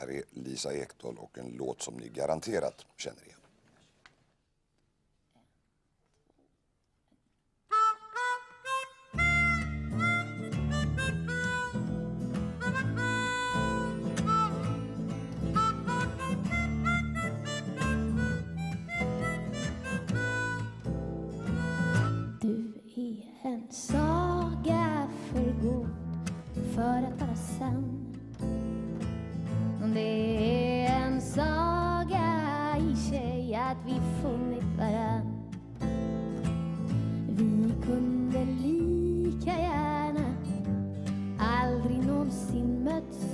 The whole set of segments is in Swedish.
Här är Lisa Ekdahl och en låt som ni garanterat känner igen. Du är en saga för god för att vara sann. Det är en saga i sig att vi funnit varann. Vi kunde lika gärna aldrig någonsin mötts.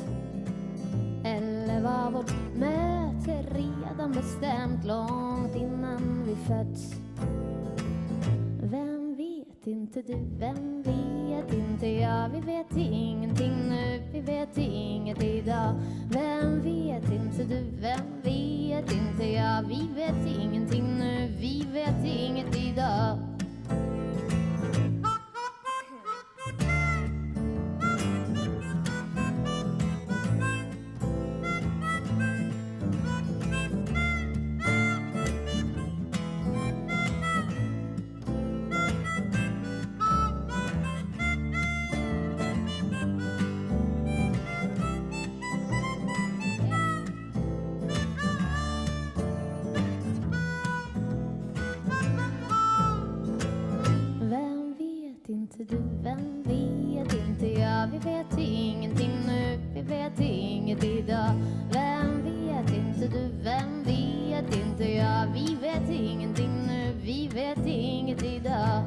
Eller var vårt möte redan bestämt långt innan vi fötts. Vem vet inte du, vem vet inte jag. Vi vet ingenting nu, vi vet inget idag. Vem vet inte du, vem vet inte jag. Vi vet ingenting nu, vi vet inget idag. Inte du, vem vet inte jag. Vi vet ingenting nu, vi vet inget idag. Vem vet inte du, vem vet inte jag. Vi vet ingenting nu, vi vet inget idag.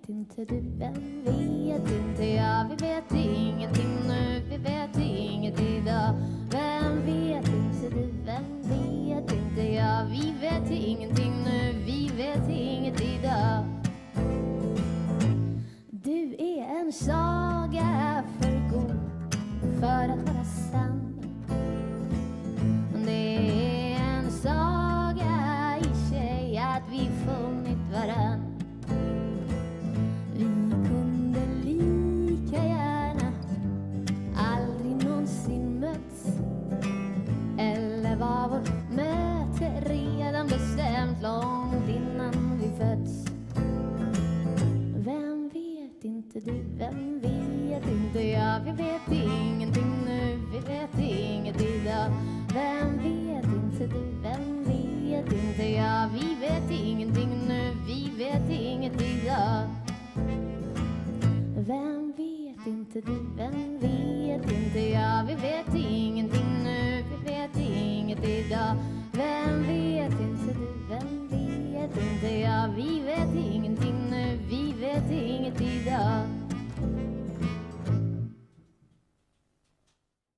Inte du, vem vet inte jag. Vi vet ingenting nu, vi vet inget idag. Vem vet inte du, vem vet inte jag. Vi vet ingenting nu, vi vet inget idag. Du är en saga för god för att vara sann. Det är en saga i sig att vi funnit varann. Var vårt möte redan bestämt långt innan vi fötts. Vem vet inte du, vem vet inte jag. Vi vet ingenting nu, vi vet inget idag. Vem vet inte du, vem vet inte jag. Vi vet ingenting nu, vi vet inget idag. Vem vet inte du, vem vet inte jag. Vi vet ingenting nu, vi vet inget idag. Vem vet